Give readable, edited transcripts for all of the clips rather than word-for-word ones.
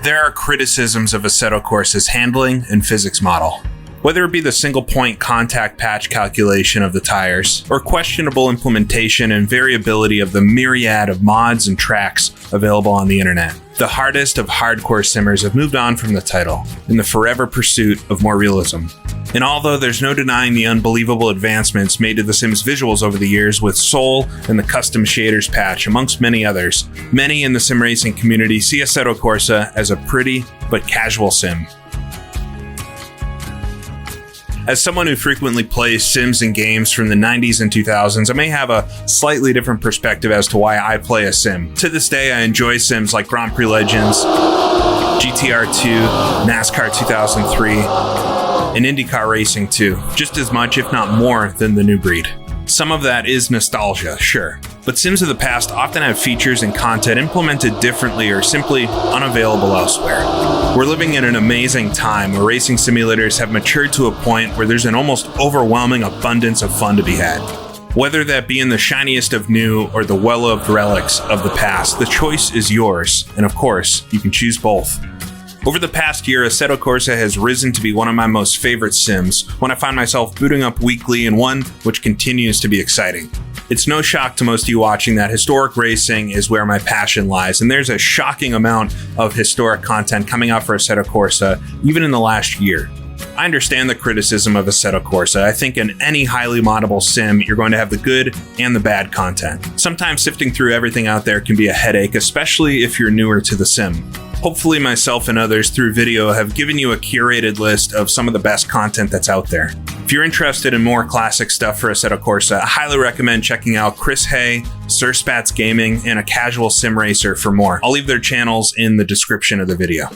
There are criticisms of Assetto Corsa's handling and physics model. Whether it be the single-point contact patch calculation of the tires, or questionable implementation and variability of the myriad of mods and tracks available on the internet, the hardest of hardcore simmers have moved on from the title, in the forever pursuit of more realism. And although there's no denying the unbelievable advancements made to The Sims visuals over the years with Soul and the custom shaders patch, amongst many others, many in the sim racing community see Assetto Corsa as a pretty but casual sim. As someone who frequently plays sims and games from the 90s and 2000s, I may have a slightly different perspective as to why I play a sim. To this day, I enjoy sims like Grand Prix Legends, GTR 2, NASCAR 2003, and IndyCar Racing 2, just as much, if not more, than the new breed. Some of that is nostalgia, sure, but sims of the past often have features and content implemented differently or simply unavailable elsewhere. We're living in an amazing time where racing simulators have matured to a point where there's an almost overwhelming abundance of fun to be had. Whether that be in the shiniest of new or the well-loved relics of the past, the choice is yours, and of course, you can choose both. Over the past year, Assetto Corsa has risen to be one of my most favorite sims, when I find myself booting up weekly and one which continues to be exciting. It's no shock to most of you watching that historic racing is where my passion lies, and there's a shocking amount of historic content coming out for Assetto Corsa, even in the last year. I understand the criticism of Assetto Corsa. I think in any highly moddable sim, you're going to have the good and the bad content. Sometimes sifting through everything out there can be a headache, especially if you're newer to the sim. Hopefully myself and others through video have given you a curated list of some of the best content that's out there. If you're interested in more classic stuff for Assetto Corsa, I highly recommend checking out Chris Hay, Sir Spats Gaming, and A Casual Sim Racer for more. I'll leave their channels in the description of the video.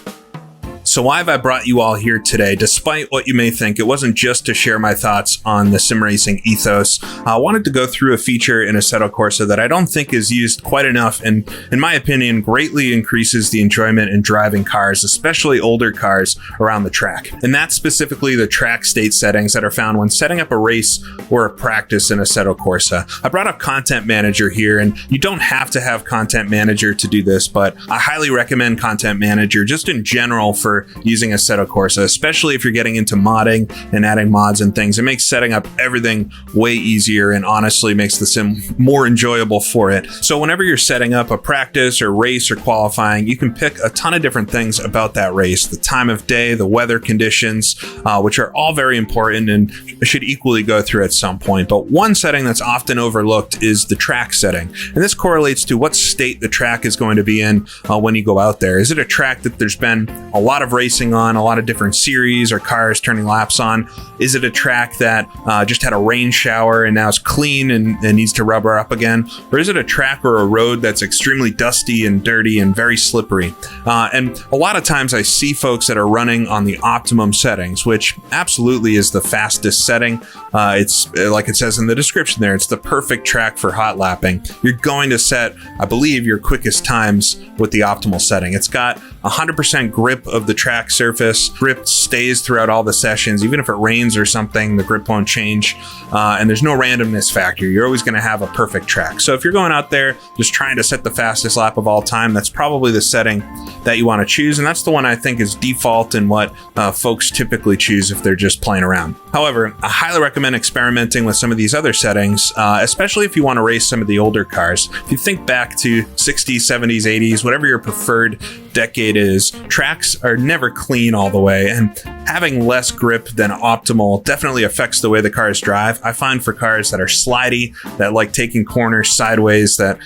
So why have I brought you all here today? Despite what you may think, it wasn't just to share my thoughts on the sim racing ethos. I wanted to go through a feature in Assetto Corsa that I don't think is used quite enough and, in my opinion, greatly increases the enjoyment in driving cars, especially older cars, around the track. And that's specifically the track state settings that are found when setting up a race or a practice in Assetto Corsa. I brought up Content Manager here, and you don't have to have Content Manager to do this, but I highly recommend Content Manager just in general for using Assetto Corsa, especially if you're getting into modding and adding mods and things. It makes setting up everything way easier and honestly makes the sim more enjoyable for it. So whenever you're setting up a practice or race or qualifying, you can pick a ton of different things about that race, the time of day, the weather conditions, which are all very important and should equally go through at some point. But one setting that's often overlooked is the track setting. And this correlates to what state the track is going to be in when you go out there. Is it a track that there's been a lot of racing on, a lot of different series or cars turning laps on? Is it a track that just had a rain shower and now is clean and needs to rubber up again? Or is it a track or a road that's extremely dusty and dirty and very slippery? And a lot of times I see folks that are running on the optimum settings, which absolutely is the fastest setting. It's like it says in the description there, it's the perfect track for hot lapping. You're going to set, I believe, your quickest times with the optimal setting. It's got 100% grip of the track surface. Grip stays throughout all the sessions. Even if it rains or something, the grip won't change. And there's no randomness factor. You're always going to have a perfect track. So if you're going out there just trying to set the fastest lap of all time, that's probably the setting that you want to choose. And that's the one I think is default and what folks typically choose if they're just playing around. However, I highly recommend experimenting with some of these other settings, especially if you want to race some of the older cars. If you think back to 60s, 70s, 80s, whatever your preferred decade is, tracks are never clean all the way, and having less grip than optimal definitely affects the way the cars drive. I find for cars that are slidey, that like taking corners sideways, that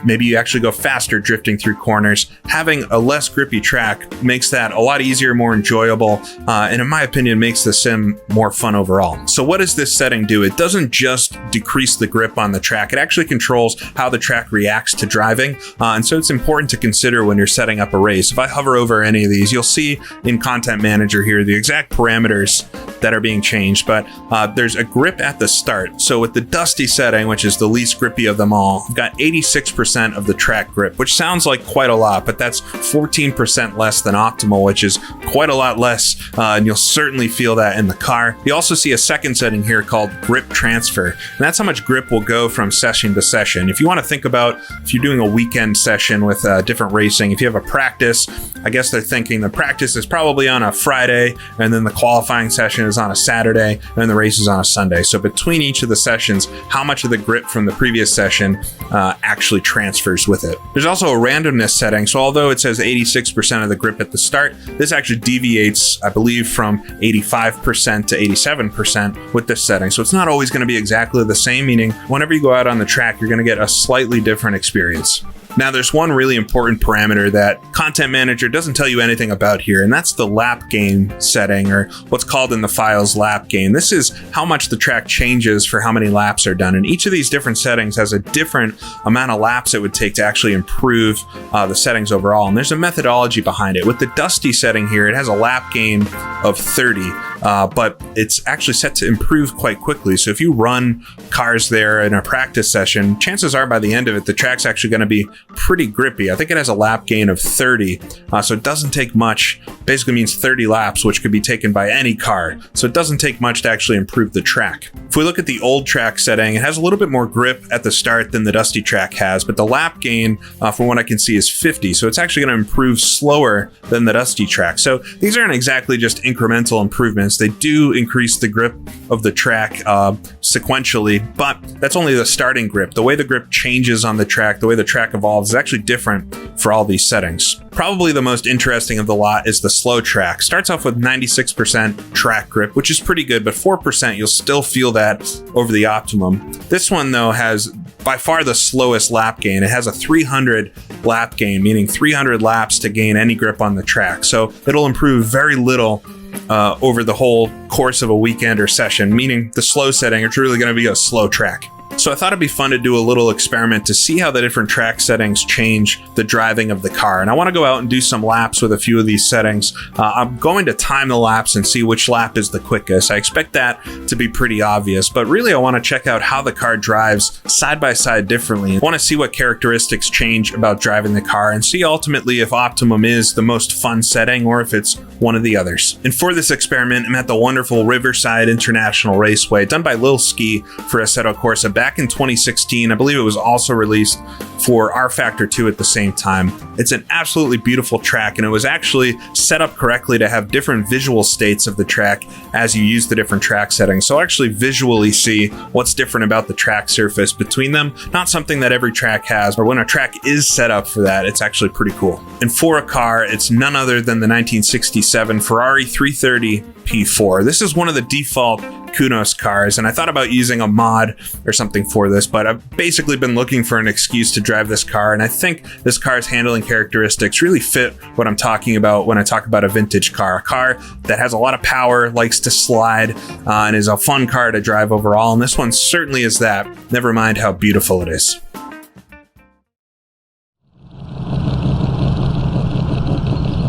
maybe you actually go faster drifting through corners, having a less grippy track makes that a lot easier, more enjoyable, and in my opinion makes the sim more fun overall. So what does this setting do? It doesn't just decrease the grip on the track, it actually controls how the track reacts to driving, and so it's important to consider when you're setting up a race. If I hover over any of these, you'll see in Content Manager here the exact parameters that are being changed, but there's a grip at the start. So with the dusty setting, which is the least grippy of them all, I've got 86% of the track grip, which sounds like quite a lot, but that's 14% less than optimal, which is quite a lot less, and you'll certainly feel that in the car. You also see a second setting here called grip transfer, and that's how much grip will go from session to session. If you want to think about if you're doing a weekend session with different racing, if you have a practice, I guess they're thinking the practice is probably on a Friday, and then the qualifying session is on a Saturday, and then the race is on a Sunday. So between each of the sessions, how much of the grip from the previous session actually transfers with it. There's also a randomness setting. So although it says 86% of the grip at the start, this actually deviates, I believe, from 85% to 87% with this setting. So it's not always going to be exactly the same, meaning whenever you go out on the track, you're going to get a slightly different experience. Now, there's one really important parameter that Content Manager doesn't tell you anything about here, and that's the lap gain setting, or what's called in the files lap gain. This is how much the track changes for how many laps are done, and each of these different settings has a different amount of laps it would take to actually improve the settings overall, and there's a methodology behind it. With the dusty setting here, it has a lap gain of 30, but it's actually set to improve quite quickly. So if you run cars there in a practice session, chances are by the end of it, the track's actually going to be pretty grippy. I think it has a lap gain of 30, so it doesn't take much. Basically means 30 laps, which could be taken by any car. So it doesn't take much to actually improve the track. If we look at the old track setting, it has a little bit more grip at the start than the dusty track has, but the lap gain, from what I can see, is 50. So it's actually going to improve slower than the dusty track. So these aren't exactly just incremental improvements. They do increase the grip of the track sequentially, but that's only the starting grip. The way the grip changes on the track, the way the track evolves, is actually different for all these settings. Probably the most interesting of the lot is the slow track. Starts off with 96% track grip, which is pretty good, but 4% you'll still feel that over the optimum. This one though has by far the slowest lap gain. It has a 300 lap gain, meaning 300 laps to gain any grip on the track. So it'll improve very little over the whole course of a weekend or session, meaning the slow setting, it's really going to be a slow track. So I thought it'd be fun to do a little experiment to see how the different track settings change the driving of the car. And I want to go out and do some laps with a few of these settings. I'm going to time the laps and see which lap is the quickest. I expect that to be pretty obvious, but really I want to check out how the car drives side by side differently. I want to see what characteristics change about driving the car and see ultimately if optimum is the most fun setting or if it's one of the others. And for this experiment, I'm at the wonderful Riverside International Raceway, done by Lil Ski for Assetto Corsa back in 2016. I believe it was also released for R Factor 2 at the same time. It's an absolutely beautiful track, and it was actually set up correctly to have different visual states of the track as you use the different track settings. So I'll actually visually see what's different about the track surface between them. Not something that every track has, but when a track is set up for that, it's actually pretty cool. And for a car, it's none other than the 1967 Ferrari 330 P4. This is one of the default Kunos cars, and I thought about using a mod or something for this, but I've basically been looking for an excuse to drive this car, and I think this car's handling characteristics really fit what I'm talking about when I talk about a vintage car. A car that has a lot of power, likes to slide, and is a fun car to drive overall, and this one certainly is that, never mind how beautiful it is.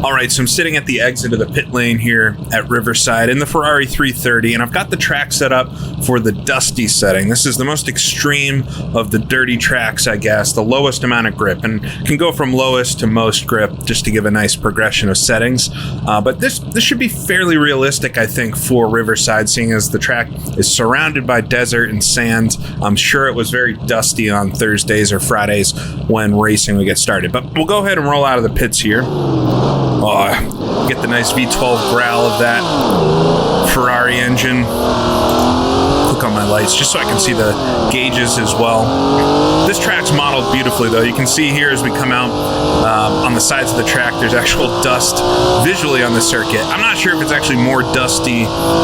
All right, so I'm sitting at the exit of the pit lane here at Riverside in the Ferrari 330, and I've got the track set up for the dusty setting. This is the most extreme of the dirty tracks, I guess, the lowest amount of grip, and can go from lowest to most grip just to give a nice progression of settings. But this should be fairly realistic, I think, for Riverside, seeing as the track is surrounded by desert and sand. I'm sure it was very dusty on Thursdays or Fridays when racing would get started. But we'll go ahead and roll out of the pits here. Get the nice V12 growl of that Ferrari engine. Click on my lights just so I can see the gauges as well. This track's modeled beautifully though. You can see here as we come out on the sides of the track, there's actual dust visually on the circuit. I'm not sure if it's actually more dusty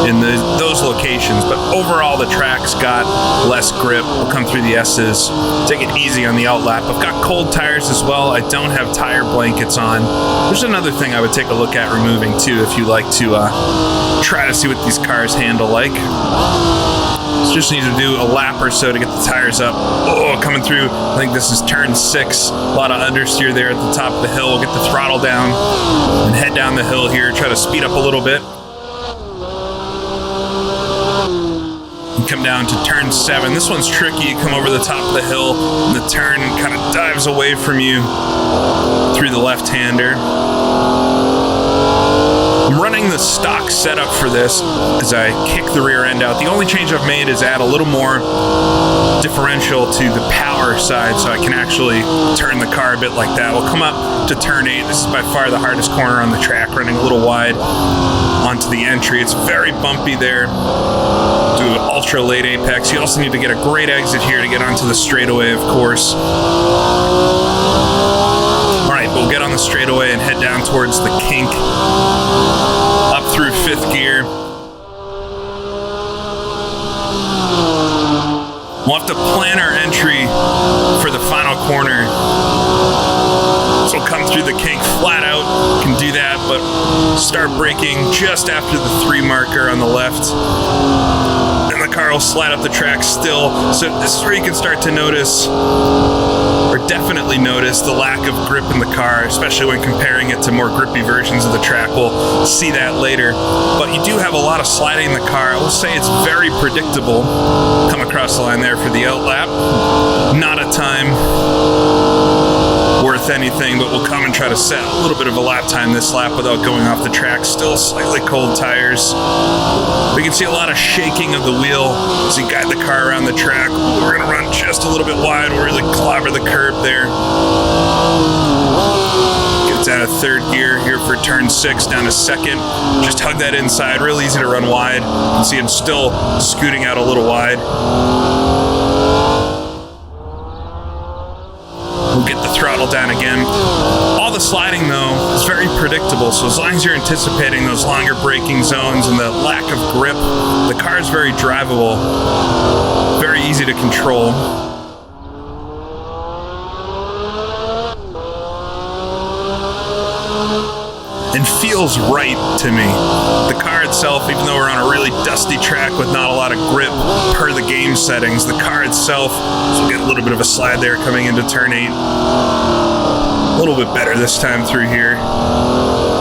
in those locations, but overall the track's got less grip. We'll come through the S's, take it easy on the outlap. I've got cold tires as well. I don't have tire blankets on. There's another thing I would take a look at removing too if you like to try to see what these cars handle like. So just need to do a lap or so to get the tires up. Oh, coming through. I think this is turn 6. A lot of understeer there at the top of the hill. We'll get the throttle down and head down the hill here. Try to speed up a little bit. And come down to turn 7. This one's tricky. You come over the top of the hill, and the turn kind of dives away from you through the left-hander. I'm running the stock setup for this as I kick the rear end out. The only change I've made is add a little more differential to the power side so I can actually turn the car a bit like that. We'll come up to turn 8. This is by far the hardest corner on the track, running a little wide onto the entry. It's very bumpy there. Do an ultra late apex. You also need to get a great exit here to get onto the straightaway, of course. We'll get on the straightaway and head down towards the kink, up through 5th gear. We'll have to plan our entry for the final corner. So we'll come through the kink flat out, can do that, but start braking just after the 3 marker on the left. And the car will slide up the track still. So this is where you can start to notice, or definitely notice, the lack of grip in the car, especially when comparing it to more grippy versions of the track. We'll see that later. But you do have a lot of sliding in the car. I will say it's very predictable. Come across the line there for the out lap. Not a time worth anything, but we'll come and try to set a little bit of a lap time this lap without going off the track. Still slightly cold tires. We can see a lot of shaking of the wheel as you guide the car around the track. We're going to run just a little bit wide. We'll really clobber the curb there. Gets out of 3rd gear here for turn 6, down to 2nd. Just hug that inside. Real easy to run wide. You can see him still scooting out a little wide. We'll get the throttle down again. All the sliding, though, is very predictable, so as long as you're anticipating those longer braking zones and the lack of grip, the car is very drivable, very easy to control. And feels right to me. The car itself, even though we're on a really dusty track with not a lot of grip per the game settings, the car itself, so we'll get a little bit of a slide there coming into turn 8. A little bit better this time through here.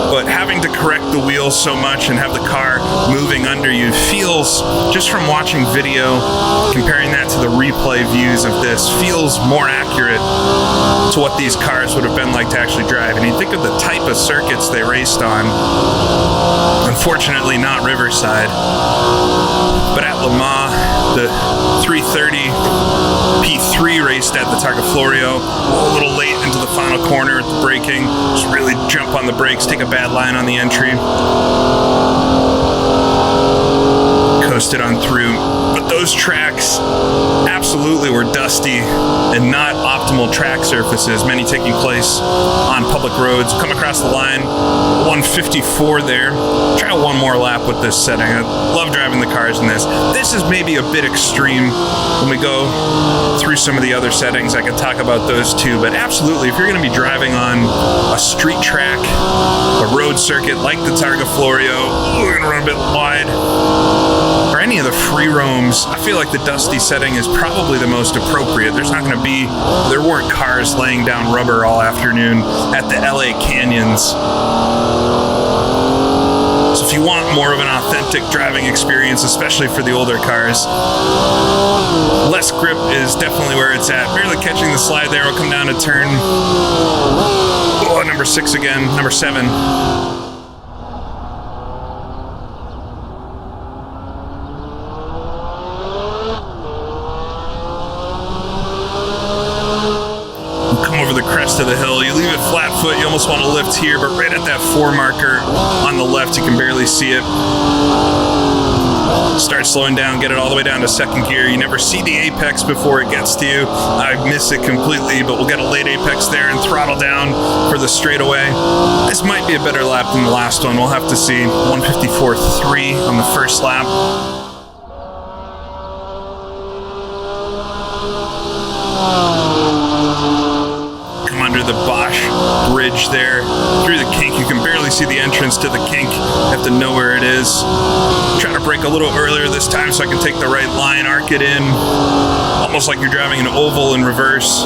But having to correct the wheels so much and have the car moving under you feels, just from watching video, comparing that to the replay views of this, feels more accurate to what these cars would have been like to actually drive. And you think of the type of circuits they raced on. Unfortunately, not Riverside, but at Le Mans, the 330 P3 raced at the Targa Florio. A little late into the final corner with the braking. Just really jump on the brakes, take a bad line on the entry. Coasted on through. But those tracks absolutely were dusty and not optimal track surfaces, many taking place on public roads. Come across the line, 154 there. Try one more lap with this setting. I love driving the cars in this. This is maybe a bit extreme. When we go through some of the other settings, I can talk about those too. But absolutely, if you're going to be driving on a street track, a road circuit like the Targa Florio, we're going to run a bit wide, or any of the free roams, I feel like the dusty setting is probably the most appropriate. There weren't cars laying down rubber all afternoon at the LA canyons. So if you want more of an authentic driving experience, especially for the older cars, less grip is definitely where it's at. Barely catching the slide there. We'll come down to turn, number 6 again, number 7. To the hill. You leave it flat foot, you almost want to lift here, but right at that 4 marker on the left, you can barely see it. Start slowing down, get it all the way down to 2nd gear. You never see the apex before it gets to you. I miss it completely, but we'll get a late apex there and throttle down for the straightaway. This might be a better lap than the last one. We'll have to see. 154.3 on the first lap. Under the Bosch bridge there through the kink. You can barely see the entrance to the kink. You have to know where it is. Try to brake a little earlier this time so I can take the right line, arc it in, almost like you're driving an oval in reverse.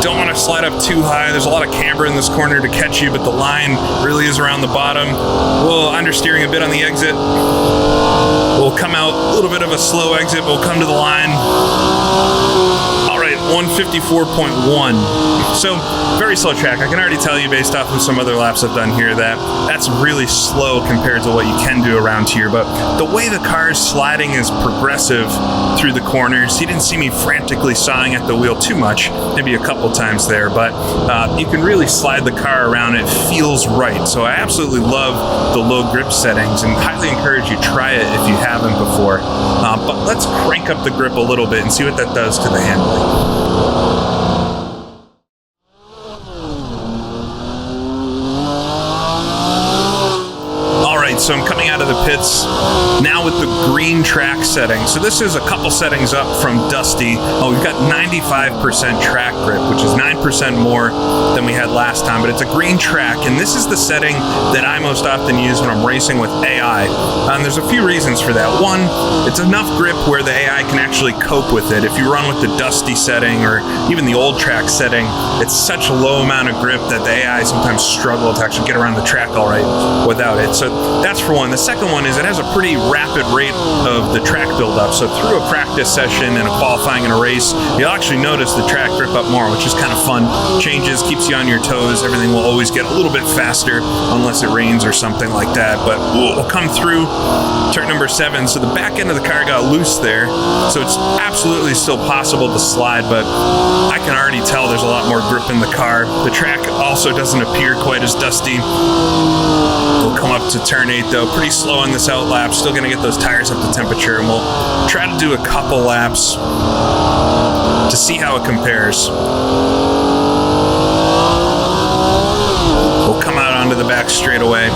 Don't want to slide up too high. There's a lot of camber in this corner to catch you, but the line really is around the bottom. We'll understeering a bit on the exit. We'll come out a little bit of a slow exit. We'll come to the line. All right, 154.1. So very slow track. I can already tell you based off of some other laps I've done here that that's really slow compared to what you can do around here. But the way the car is sliding is progressive through the corners. You didn't see me frantically sawing at the wheel too much, maybe a couple times there, but you can really slide the car around. It feels right. So I absolutely love the low grip settings and highly encourage you try it if you haven't before. But let's crank up the grip a little bit and see what that does to the handling. So I'm coming out of the pits now with the green track setting. So this is a couple settings up from Dusty. Oh, we've got 95% track grip, which is 9% more than we had last time, but it's a green track, and this is the setting that I most often use when I'm racing with AI. And there's a few reasons for that. One, it's enough grip where the AI can actually cope with it. If you run with the Dusty setting or even the old track setting, it's such a low amount of grip that the AI sometimes struggle to actually get around the track all right without it. So that's for one. The second one is it has a pretty rapid rate of the track buildup. So through a practice session and a qualifying and a race, you'll actually notice the track grip up more, which is kind of fun. Changes, keeps you on your toes. Everything will always get a little bit faster unless it rains or something like that. But we'll come through turn number 7. So the back end of the car got loose there. So it's absolutely still possible to slide, but I can already tell there's a lot more grip in the car. The track also doesn't appear quite as dusty. We'll come up to turn 8 though, pretty slow on this out lap, still gonna get those tires up to temperature, and we'll try to do a couple laps to see how it compares. We'll come out onto the back straightaway.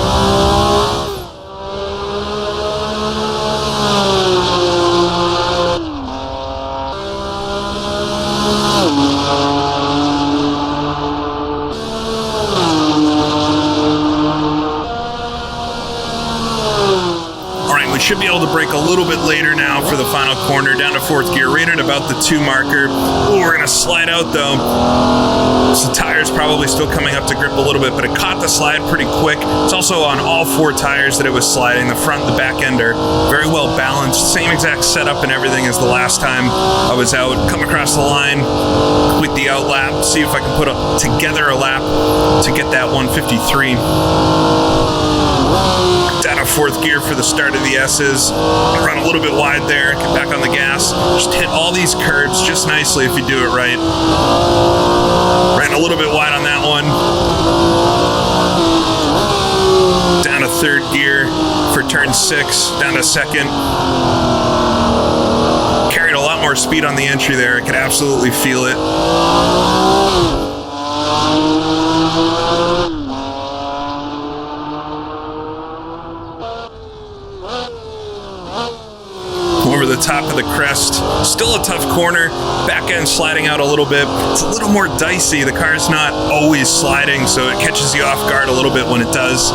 Should be able to brake a little bit later now for the final corner, down to 4th gear, right at about the 2 marker. Ooh, we're gonna slide out though. So the tire's probably still coming up to grip a little bit, but it caught the slide pretty quick. It's also on all 4 tires that it was sliding. The front and the back end are very well balanced. Same exact setup and everything as the last time I was out. Come across the line, complete the out lap, see if I can put together a lap to get that 153. Down to 4th gear for the start of the S's. Run a little bit wide there, get back on the gas. Just hit all these curbs just nicely if you do it right. Ran a little bit wide on that one. Down to 3rd gear for turn 6, down to 2nd. Carried a lot more speed on the entry there. I could absolutely feel it. Over the top of the crest, still a tough corner, back end sliding out a little bit. It's a little more dicey. The car's not always sliding, so it catches you off guard a little bit when it does.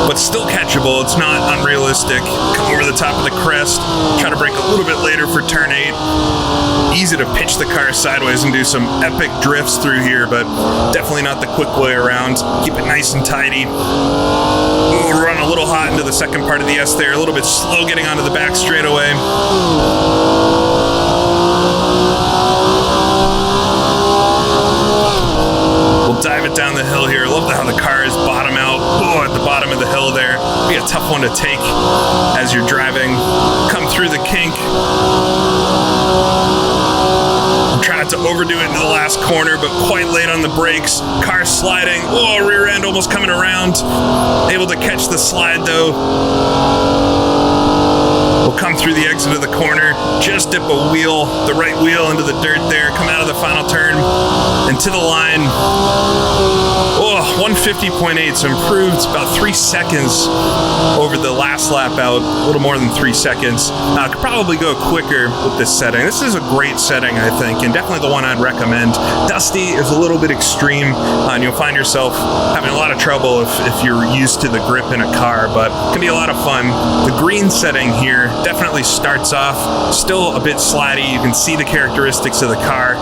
But still catchable, it's not unrealistic. Come over the top of the crest, try to brake a little bit later for turn 8. Easy to pitch the car sideways and do some epic drifts through here, but definitely not the quick way around. Keep it nice and tidy. We'll run a little hot into the second part of the S there, a little bit slow getting onto the back straightaway. We'll dive it down the hill here. I love how the car is bottom out. Oh, at the bottom of the hill there. Be a tough one to take as you're driving. Come through the kink. Try not to overdo it into the last corner, but quite late on the brakes. Car sliding. Oh, rear end almost coming around. Able to catch the slide though. We'll come through the exit of the corner, just dip a wheel, the right wheel into the dirt there, come out of the final turn, and to the line. Oh, 150.8, so improved about 3 seconds over the last lap out, a little more than 3 seconds. Could probably go quicker with this setting. This is a great setting, I think, and definitely the one I'd recommend. Dusty is a little bit extreme, and you'll find yourself having a lot of trouble if you're used to the grip in a car, but it can be a lot of fun. The green setting here definitely starts off still a bit slidey. You can see the characteristics of the car,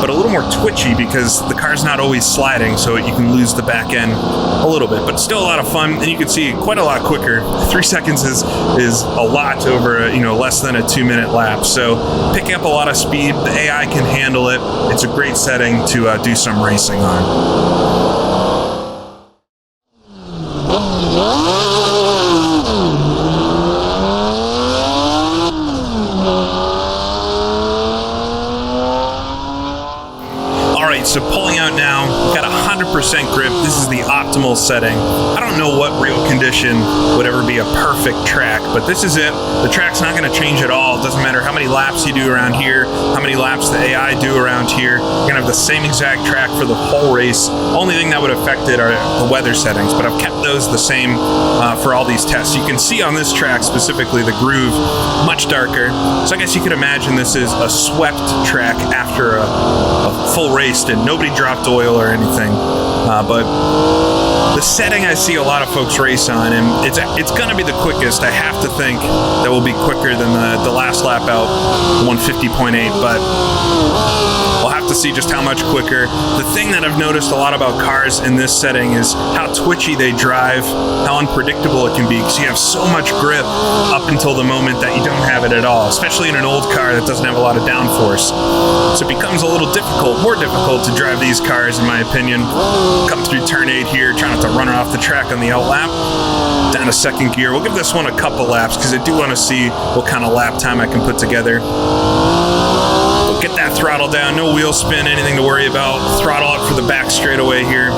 but a little more twitchy because the car's not always sliding, so you can lose the back end a little bit, but still a lot of fun, and you can see quite a lot quicker. 3 seconds is a lot over less than a 2-minute lap, so picking up a lot of speed. The AI can handle it. It's a great setting to do some racing on. So pulling out now, got 100% grip. This is the optimal setting. I don't know what real condition would ever be a perfect track, but this is it. The track's not going to change at all. It doesn't matter how many laps you do around here, how many laps the AI do around here. You're going to have the same exact track for the whole race. Only thing that would affect it are the weather settings, but I've kept those the same for all these tests. You can see on this track specifically the groove much darker. So I guess you could imagine this is a swept track after a full race and nobody dropped oil or anything, but the setting I see a lot of folks race on, and it's going to be the quickest. I have to think that will be quicker than the last lap out, 150.8, but we'll have to see just how much quicker. The thing that I've noticed a lot about cars in this setting is how twitchy they drive, how unpredictable it can be, because you have so much grip up until the moment that you don't have it at all, especially in an old car that doesn't have a lot of downforce. So it becomes a little more difficult to drive these cars, in my opinion. Come through turn 8 here, trying not to run off the track on the out lap. Down to second gear. We'll give this one a couple laps because I do want to see what kind of lap time I can put together. Get that throttle down, no wheel spin, anything to worry about. Throttle up for the back straightaway here.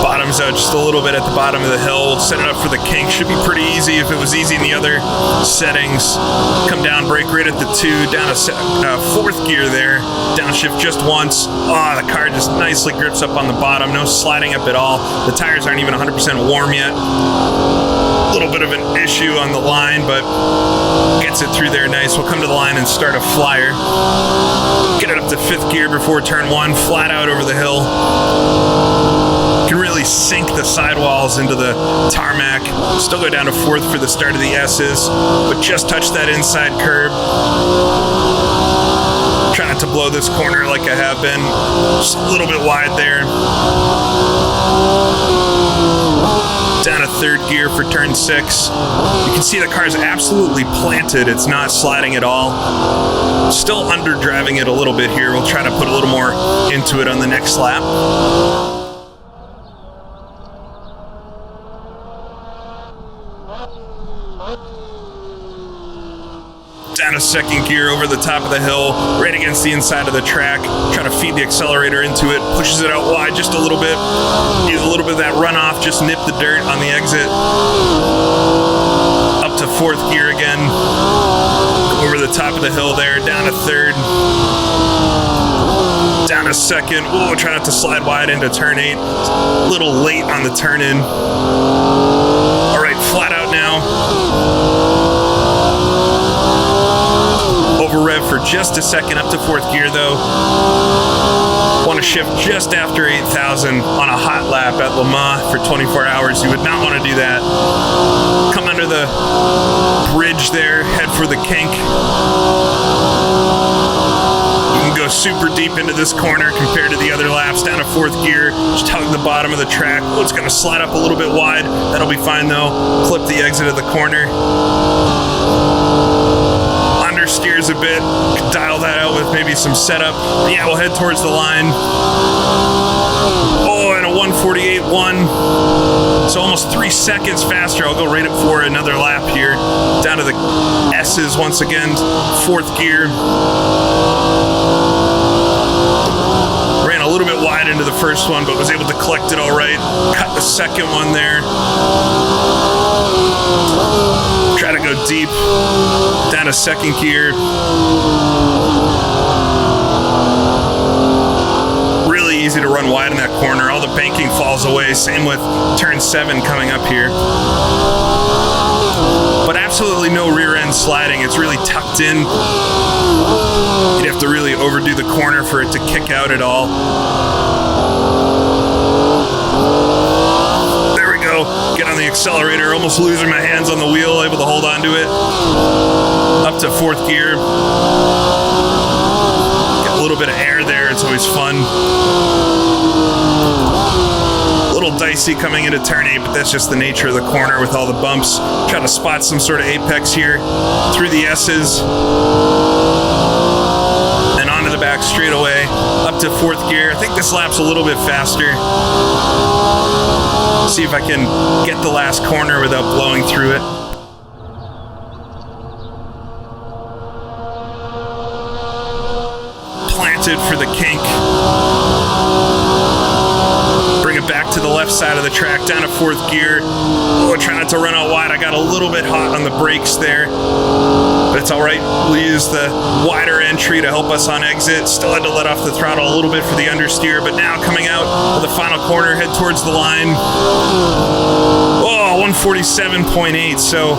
Bottoms out just a little bit at the bottom of the hill. Set it up for the kink. Should be pretty easy if it was easy in the other settings. Come down, brake right at the 2, down to fourth gear there. Downshift just once. The car just nicely grips up on the bottom. No sliding up at all. The tires aren't even 100% warm yet. A little bit of an issue on the line, but gets it through there nice. We'll come to the line and start a flyer. Get it up to fifth gear before turn 1. Flat out over the hill. Can really sink the sidewalls into the tarmac. Still go down to fourth for the start of the S's, but just touch that inside curb. Try not to blow this corner like I have been. Just a little bit wide there. Down to third gear for turn 6. You can see the car's absolutely planted. It's not sliding at all. Still under driving it a little bit here. We'll try to put a little more into it on the next lap. Down to second gear over the top of the hill, right against the inside of the track. Trying to feed the accelerator into it. Pushes it out wide just a little bit. Use a little bit of that runoff. Just nip the dirt on the exit. Up to fourth gear again. Over the top of the hill there. Down to third. Down to second. Ooh, try not to slide wide into turn 8. A little late on the turn in. All right, flat out now. Over rev for just a second, up to fourth gear though. Want to shift just after 8,000 on a hot lap at Le Mans for 24 hours. You would not want to do that. Come under the bridge there, head for the kink. You can go super deep into this corner compared to the other laps. Down to fourth gear, just hug the bottom of the track. Oh, it's going to slide up a little bit wide. That'll be fine though. Clip the exit of the corner. Steers a bit, dial that out with maybe some setup. Yeah, we'll head towards the line. Oh, and a 1:48.1. So almost 3 seconds faster. I'll go right up for another lap here. Down to the S's once again, fourth gear. Ran a little bit wide into the first one, but was able to collect it all right. Cut the second one there. Try to go deep, down to second gear. Really easy to run wide in that corner. All the banking falls away. Same with turn 7 coming up here. But absolutely no rear end sliding. It's really tucked in. You'd have to really overdo the corner for it to kick out at all. There we go. Get on the accelerator. Almost losing my hands on the wheel. Able to hold on to it. Up to 4th gear. Get a little bit of air there. It's always fun. A little dicey coming into turn 8, but that's just the nature of the corner with all the bumps. Try to spot some sort of apex here through the S's and onto the back straight away. Up to 4th gear. I think this lap's a little bit faster. See if I can get the last corner without blowing through it. Planted for the kink. Bring it back to the left side of the track, down to 4th gear. Oh, try not to run out wide. I got a little bit hot on the brakes there, but it's all right. We'll use the wider entry to help us on exit. Still had to let off the throttle a little bit for the understeer, but now coming out of the final corner, head towards the line. Oh, 147.8, so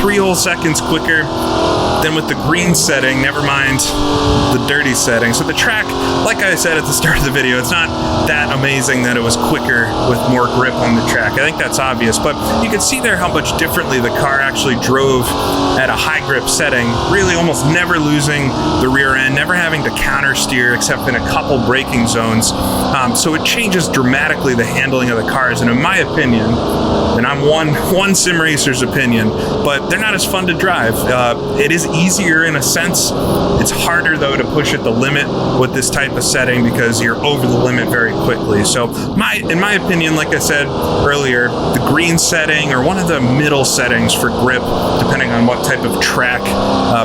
3 whole seconds quicker than with the green setting, never mind the dirty setting. So the track, like I said at the start of the video, it's not that amazing that it was quicker with more grip on the track. I think that's obvious, but you can see there how much differently the car actually drove at a high grip setting, really almost never losing the rear end, never having to counter steer except in a couple braking zones. So it changes dramatically the handling of the cars, and in my opinion, and I'm one sim racer's opinion, but they're not as fun to drive. It is easier in a sense. It's harder though to push at the limit with this type of setting because you're over the limit very quickly. So in my opinion, like I said earlier, the green setting or one of the middle settings for grip, depending on what type of track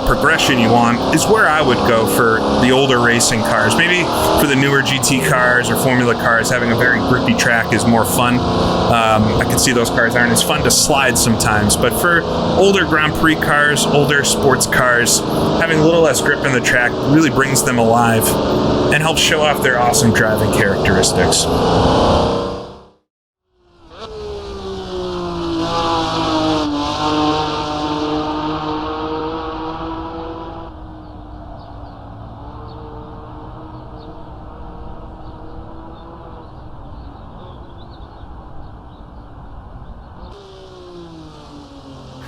progression you want, is where I would go for the older racing cars. Maybe for the newer GT cars or Formula cars, having a very grippy track is more fun. I can see those cars aren't as fun to slide sometimes, but for older Grand Prix cars, older sports cars, having a little less grip in the track really brings them alive and helps show off their awesome driving characteristics.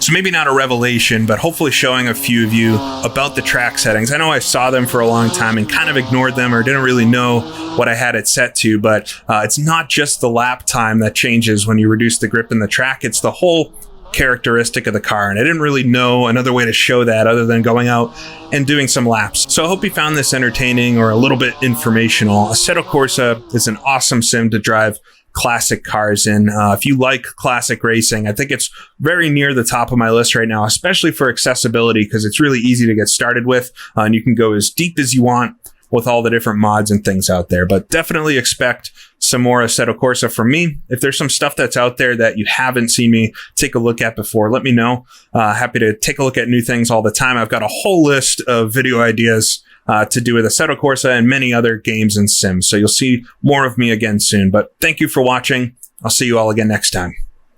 So maybe not a revelation, but hopefully showing a few of you about the track settings. I know I saw them for a long time and kind of ignored them or didn't really know what I had it set to, but it's not just the lap time that changes when you reduce the grip in the track. It's the whole characteristic of the car, and I didn't really know another way to show that other than going out and doing some laps. So I hope you found this entertaining or a little bit informational. Assetto Corsa is an awesome sim to drive classic cars in. If you like classic racing, I think it's very near the top of my list right now, especially for accessibility, because it's really easy to get started with, and you can go as deep as you want with all the different mods and things out there. But definitely expect some more Assetto Corsa from me. If there's some stuff that's out there that you haven't seen me take a look at before, let me know. Happy to take a look at new things all the time. I've got a whole list of video ideas to do with Assetto Corsa and many other games and sims. So you'll see more of me again soon. But thank you for watching. I'll see you all again next time.